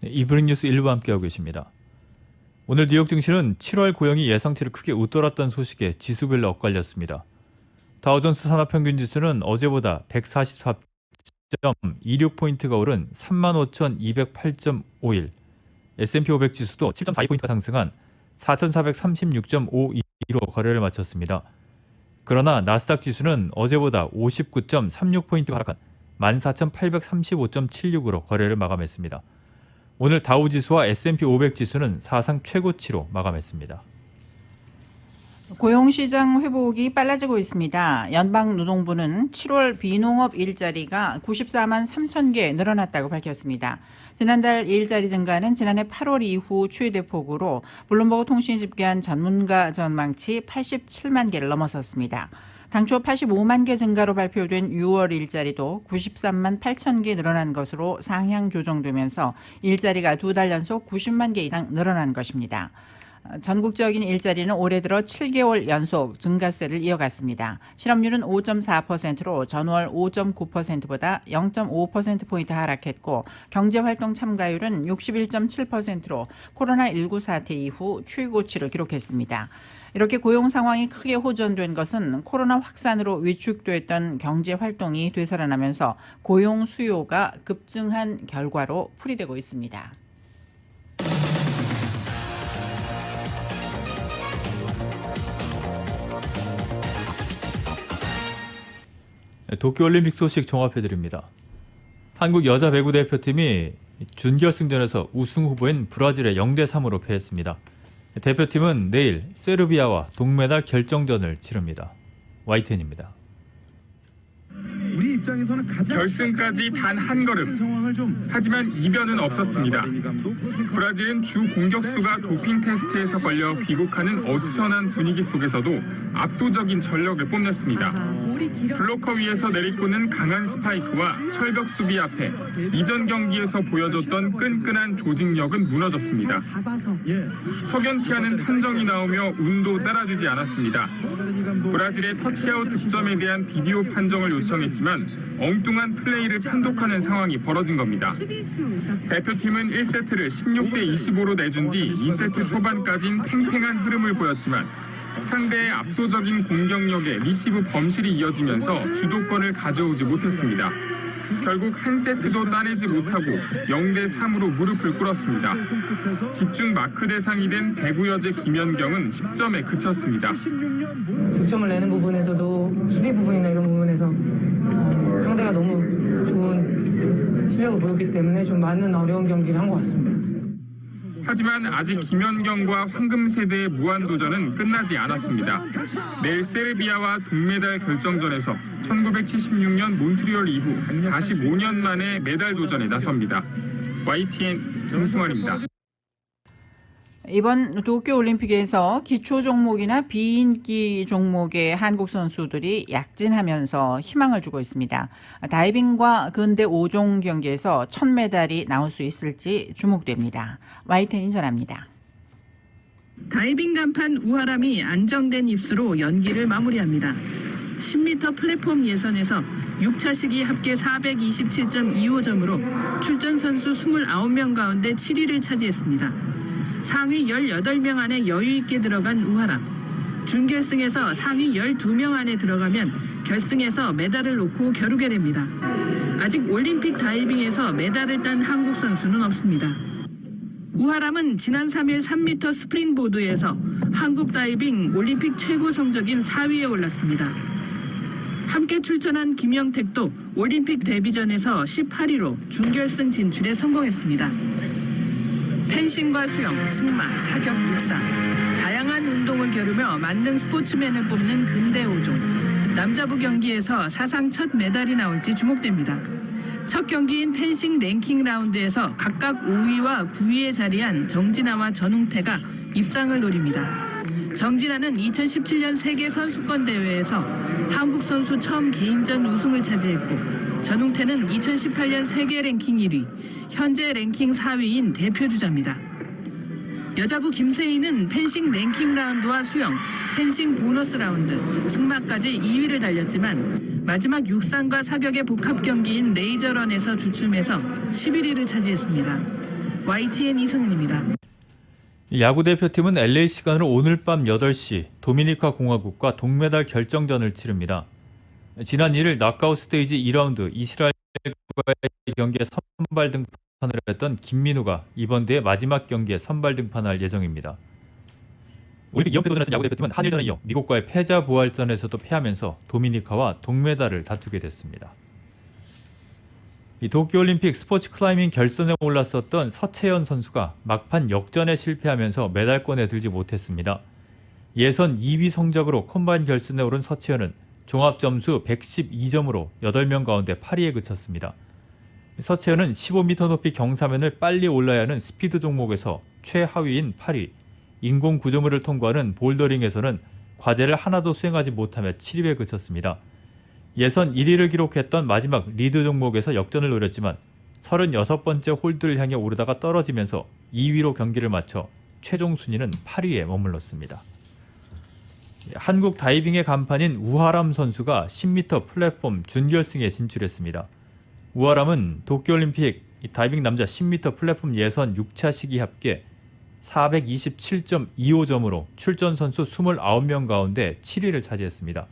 이브닝 뉴스 1부 함께하고 계십니다. 오늘 뉴욕 증시는 7월 고용이 예상치를 크게 웃돌았던 소식에 지수별로 엇갈렸습니다. 다우존스 산업평균지수는 어제보다 144.26포인트가 오른 35,208.51, S&P 500 지수도 7.42포인트가 상승한 4,436.52로 거래를 마쳤습니다. 그러나 나스닥 지수는 어제보다 59.36포인트가 하락한 14,835.76으로 거래를 마감했습니다. 오늘 다우지수와 S&P 500 지수는 사상 최고치로 마감했습니다. 고용시장 회복이 빨라지고 있습니다. 연방노동부는 7월 비농업 일자리가 94만 3천 개 늘어났다고 밝혔습니다. 지난달 일자리 증가는 지난해 8월 이후 최대폭으로 블룸버그 통신이 집계한 전문가 전망치 87만 개를 넘어섰습니다. 당초 85만 개 증가로 발표된 6월 일자리도 93만 8천 개 늘어난 것으로 상향 조정되면서 일자리가 2달 연속 90만 개 이상 늘어난 것입니다. 전국적인 일자리는 올해 들어 7개월 연속 증가세를 이어갔습니다. 실업률은 5.4%로 전월 5.9%보다 0.5%포인트 하락했고 경제활동 참가율은 61.7%로 코로나19 사태 이후 최고치를 기록했습니다. 이렇게 고용 상황이 크게 호전된 것은 코로나 확산으로 위축됐던 경제활동이 되살아나면서 고용 수요가 급증한 결과로 풀이되고 있습니다. 도쿄올림픽 소식 종합해드립니다. 한국 여자 배구 대표팀이 준결승전에서 우승 후보인 브라질에 0대3으로 패했습니다. 대표팀은 내일 세르비아와 동메달 결정전을 치릅니다. YTN입니다. 우리 입장에서는 가장 결승까지 단 한 걸음. 하지만 이변은 없었습니다. 브라질은 주 공격수가 도핑 테스트에서 걸려 귀국하는 어수선한 분위기 속에서도 압도적인 전력을 뽐냈습니다. 블로커 위에서 내리꽂는 강한 스파이크와 철벽 수비 앞에 이전 경기에서 보여줬던 끈끈한 조직력은 무너졌습니다. 석연치 않은 판정이 나오며 운도 따라주지 않았습니다. 브라질의 터치아웃 득점에 대한 비디오 판정을 요청했지만 엉뚱한 플레이를 판독하는 상황이 벌어진 겁니다. 대표팀은 1세트를 16대 25로 내준 뒤 2세트 초반까진 팽팽한 흐름을 보였지만 상대의 압도적인 공격력에 리시브 범실이 이어지면서 주도권을 가져오지 못했습니다. 결국 한 세트도 따내지 못하고 0대3으로 무릎을 꿇었습니다. 집중 마크 대상이 된 배구 여제 김연경은 10점에 그쳤습니다. 득점을 내는 부분에서도 수비 부분이나 이런 부분에서 상대가 너무 좋은 실력을 보였기 때문에 좀 맞는 어려운 경기를 한 것 같습니다. 하지만 아직 김연경과 황금세대의 무한도전은 끝나지 않았습니다. 내일 세르비아와 동메달 결정전에서 1976년 몬트리올 이후 45년 만에 메달 도전에 나섭니다. YTN 김승환입니다. 이번 도쿄올림픽에서 기초 종목이나 비인기 종목의 한국 선수들이 약진하면서 희망을 주고 있습니다. 다이빙과 근대 5종 경기에서 첫 메달이 나올 수 있을지 주목됩니다. YTN 전합니다. 다이빙 간판 우하람이 안정된 입수로 연기를 마무리합니다. 10m 플랫폼 예선에서 6차 시기 합계 427.25점으로 출전 선수 29명 가운데 7위를 차지했습니다. 상위 18명 안에 여유 있게 들어간 우하람. 준결승에서 상위 12명 안에 들어가면 결승에서 메달을 놓고 겨루게 됩니다. 아직 올림픽 다이빙에서 메달을 딴 한국 선수는 없습니다. 우하람은 지난 3일 3m 스프링보드에서 한국 다이빙 올림픽 최고 성적인 4위에 올랐습니다. 함께 출전한 김영택도 올림픽 데뷔전에서 18위로 준결승 진출에 성공했습니다. 펜싱과 수영, 승마, 사격, 육상 다양한 운동을 겨루며 만능 스포츠맨을 뽑는 근대 5종. 남자부 경기에서 사상 첫 메달이 나올지 주목됩니다. 첫 경기인 펜싱 랭킹 라운드에서 각각 5위와 9위에 자리한 정진아와 전웅태가 입상을 노립니다. 정진아는 2017년 세계 선수권 대회에서 한국 선수 처음 개인전 우승을 차지했고, 전웅태는 2018년 세계 랭킹 1위, 현재 랭킹 4위인 대표 주자입니다. 여자부 김세희는 펜싱 랭킹 라운드와 수영, 펜싱 보너스 라운드, 승마까지 2위를 달렸지만 마지막 육상과 사격의 복합 경기인 레이저런에서 주춤해서 11위를 차지했습니다. YTN 이승은입니다. 야구 대표팀은 LA 시간으로 오늘 밤 8시 도미니카 공화국과 동메달 결정전을 치릅니다. 지난 1일 낙아웃 스테이지 2라운드 이스라엘과의 경기에 선발 등판을 했던 김민우가 이번 대회 마지막 경기에 선발 등판할 예정입니다. 올림픽 2연패 도전했던 야구 대표팀은 한일전에 이어 미국과의 패자 부활전에서도 패하면서 도미니카와 동메달을 다투게 됐습니다. 이 도쿄올림픽 스포츠 클라이밍 결선에 올랐었던 서채연 선수가 막판 역전에 실패하면서 메달권에 들지 못했습니다. 예선 2위 성적으로 콤바인 결선에 오른 서채연은 종합점수 112점으로 8명 가운데 8위에 그쳤습니다. 서채연은 15m 높이 경사면을 빨리 올라야 하는 스피드 종목에서 최하위인 8위, 인공 구조물을 통과하는 볼더링에서는 과제를 하나도 수행하지 못하며 7위에 그쳤습니다. 예선 1위를 기록했던 마지막 리드 종목에서 역전을 노렸지만 36번째 홀드를 향해 오르다가 떨어지면서 2위로 경기를 마쳐 최종 순위는 8위에 머물렀습니다. 한국 다이빙의 간판인 우하람 선수가 10m 플랫폼 준결승에 진출했습니다. 우하람은 도쿄올림픽 다이빙 남자 10m 플랫폼 예선 6차 시기 합계 427.25점으로 출전 선수 29명 가운데 7위를 차지했습니다.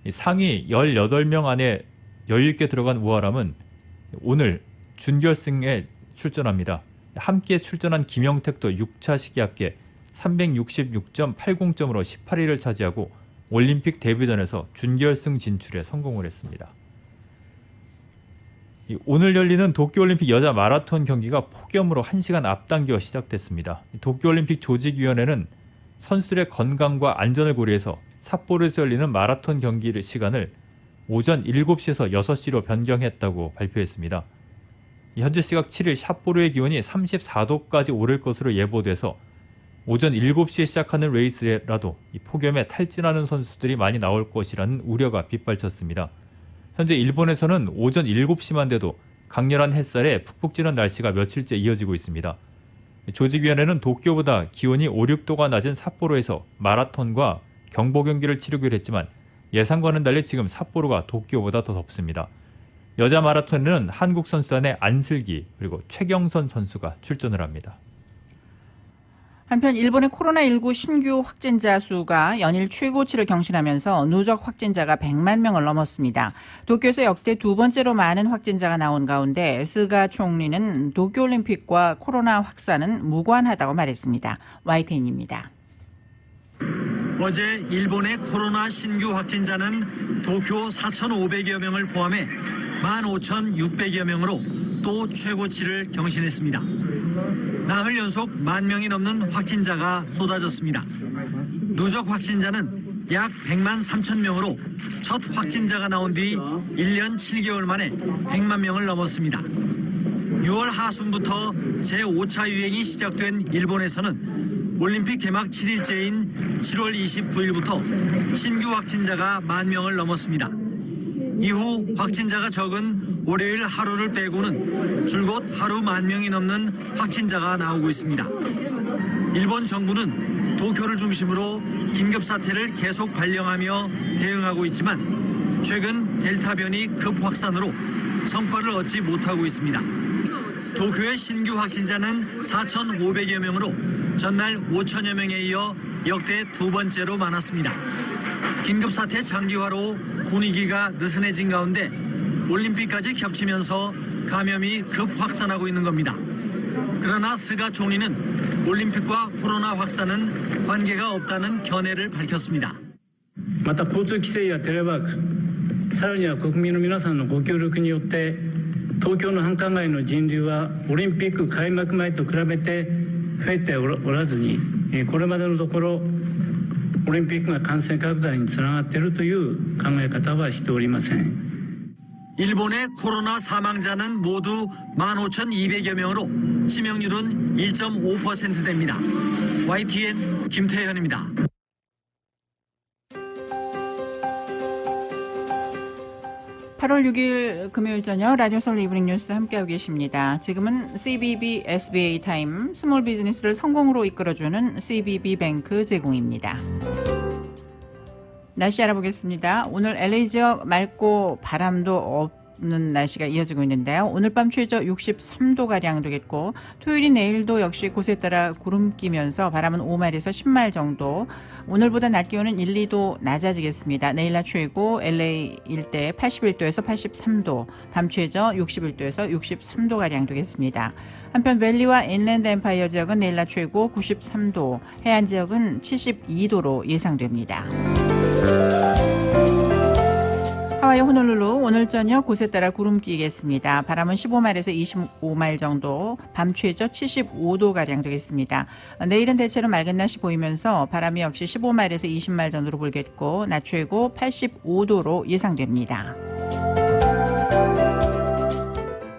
상위 18명 안에 여유있게 들어간 우하람은 오늘 준결승에 출전합니다. 함께 출전한 김영택도 6차 시기 합계 366.80점으로 18위를 차지하고 올림픽 데뷔전에서 준결승 진출에 성공을 했습니다. 오늘 열리는 도쿄올림픽 여자 마라톤 경기가 폭염으로 1시간 앞당겨 시작됐습니다. 도쿄올림픽 조직위원회는 선수들의 건강과 안전을 고려해서 삿포로에서 열리는 마라톤 경기 시간을 오전 7시에서 6시로 변경했다고 발표했습니다. 현재 시각 7일 삿포로의 기온이 34도까지 오를 것으로 예보돼서 오전 7시에 시작하는 레이스라도 이 폭염에 탈진하는 선수들이 많이 나올 것이라는 우려가 빗발쳤습니다. 현재 일본에서는 오전 7시만 돼도 강렬한 햇살에 푹푹 찌는 날씨가 며칠째 이어지고 있습니다. 조직위원회는 도쿄보다 기온이 5, 6도가 낮은 삿포로에서 마라톤과 경보 경기를 치르기로 했지만 예상과는 달리 지금 삿포로가 도쿄보다 더 덥습니다. 여자 마라톤에는 한국 선수단의 안슬기 그리고 최경선 선수가 출전을 합니다. 한편 일본의 코로나19 신규 확진자 수가 연일 최고치를 경신하면서 누적 확진자가 100만 명을 넘었습니다. 도쿄에서 역대 두 번째로 많은 확진자가 나온 가운데 스가 총리는 도쿄올림픽과 코로나 확산은 무관하다고 말했습니다. YTN입니다. 어제 일본의 코로나 신규 확진자는 도쿄 4,500여 명을 포함해 15,600여 명으로 또 최고치를 경신했습니다. 나흘 연속 10,000명이 넘는 확진자가 쏟아졌습니다. 누적 확진자는 약 100만 3천 명으로 첫 확진자가 나온 뒤 1년 7개월 만에 100만 명을 넘었습니다. 6월 하순부터 제5차 유행이 시작된 일본에서는 올림픽 개막 7일째인 7월 29일부터 신규 확진자가 10,000명을 넘었습니다. 이후 확진자가 적은 월요일 하루를 빼고는 줄곧 하루 10,000명이 넘는 확진자가 나오고 있습니다. 일본 정부는 도쿄를 중심으로 긴급사태를 계속 발령하며 대응하고 있지만 최근 델타 변이 급 확산으로 성과를 얻지 못하고 있습니다. 도쿄의 신규 확진자는 4,500여 명으로 전날 5,000여 명에 이어 역대 두 번째로 많았습니다. 긴급사태 장기화로 분위기가 느슨해진 가운데 올림픽까지 겹치면서 감염이 급 확산하고 있는 겁니다. 그러나 스가 총리는 올림픽과 코로나 확산은 관계가 없다는 견해를 밝혔습니다. また交通規制やテレワーク、さらには国民の皆さんのご協力によって東京の繁華街の人流はオリンピック開幕前と比べて増えておらずに、これまでのところオリンピックが感染拡大につながっているという考え方はしておりません。 일본의 코로나 사망자는 모두 15,200여 명으로 치명률은 1.5%대입니다. YTN 김태현입니다. (8월 6일) 금요일 저녁 라디오 서울 이브닝 뉴스 함께하고 계십니다. 지금은 CBB SBA 타임 스몰 비즈니스를 성공으로 이끌어주는 CBB 뱅크 제공입니다. 날씨 알아보겠습니다. 오늘 LA 지역 맑고 바람도 없는 날씨가 이어지고 있는데요. 오늘 밤 최저 63도가량 되겠고 토요일인 내일도 역시 곳에 따라 구름 끼면서 바람은 5마일에서 10마일 정도. 오늘보다 낮 기온은 1, 2도 낮아지겠습니다. 내일 낮 최고 LA 일대 81도에서 83도, 밤 최저 61도에서 63도가량 되겠습니다. 한편 밸리와 인랜드 엠파이어 지역은 내일 낮 최고 93도, 해안 지역은 72도로 예상됩니다. 하와이 호놀룰루 오늘 저녁 곳에 따라 구름 끼겠습니다. 바람은 15마일에서 25마일 정도, 밤 최저 75도가량 되겠습니다. 내일은 대체로 맑은 날씨 보이면서 바람이 역시 15마일에서 20마일 정도로 불겠고 낮 최고 85도로 예상됩니다.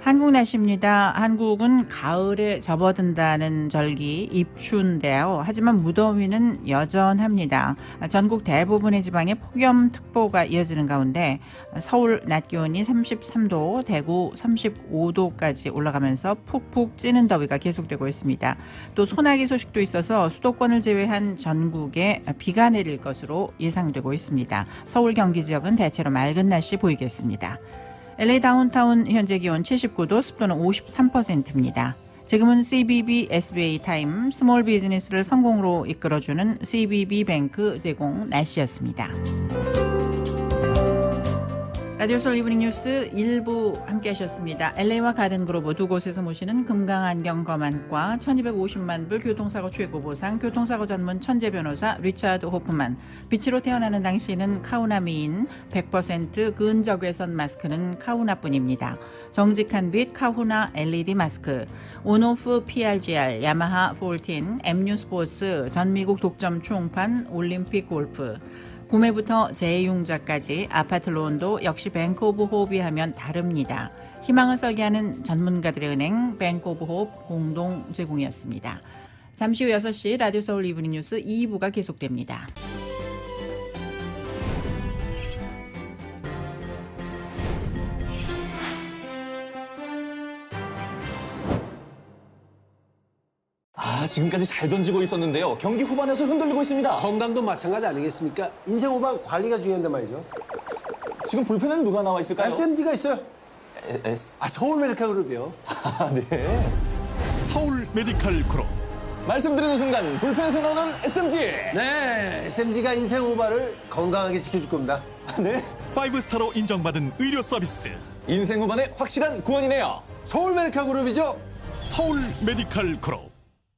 한국 날씨입니다. 한국은 가을에 접어든다는 절기 입추인데요. 하지만 무더위는 여전합니다. 전국 대부분의 지방에 폭염특보가 이어지는 가운데 서울 낮 기온이 33도, 대구 35도까지 올라가면서 푹푹 찌는 더위가 계속되고 있습니다. 또 소나기 소식도 있어서 수도권을 제외한 전국에 비가 내릴 것으로 예상되고 있습니다. 서울 경기 지역은 대체로 맑은 날씨 보이겠습니다. LA 다운타운 현재 기온 79도, 습도는 53%입니다. 지금은 CBB SBA 타임 스몰 비즈니스를 성공으로 이끌어주는 CBB 뱅크 제공 날씨였습니다. 라디오 서울 이브닝 뉴스 1부 함께 하셨습니다. LA와 가든그로브 두 곳에서 모시는 금강안경 검안과 1250만 불 교통사고 최고 보상 교통사고 전문 천재 변호사 리차드 호프만, 빛으로 태어나는 당신은 카우나 미인, 100% 근적외선 마스크는 카우나뿐입니다. 정직한 빛 카우나 LED 마스크, 온오프 PRGR, 야마하 14, MU 스포츠, 전미국 독점 총판, 올림픽 골프, 구매부터 재융자까지 아파트 론도 역시 뱅크 오브 호흡이 하면 다릅니다. 희망을 썰게 하는 전문가들의 은행 뱅크 오브 호흡 공동 제공이었습니다. 잠시 후 6시 라디오 서울 이브닝 뉴스 2부가 계속됩니다. 지금까지 잘 던지고 있었는데요. 경기 후반에서 흔들리고 있습니다. 건강도 마찬가지 아니겠습니까? 인생 후반 관리가 중요한데 말이죠. 지금 불펜에는 누가 나와 있을까요? SMG가 있어요. S? 서울 메디칼 그룹이요. 네. 서울 메디칼 그룹 말씀드리는 순간 불펜에서 나오는 SMG. 네, SMG가 인생 후반을 건강하게 지켜줄 겁니다. 네. 5스타로 인정받은 의료 서비스. 인생 후반의 확실한 구원이네요. 서울 메디칼 그룹이죠. 서울 메디칼 그룹.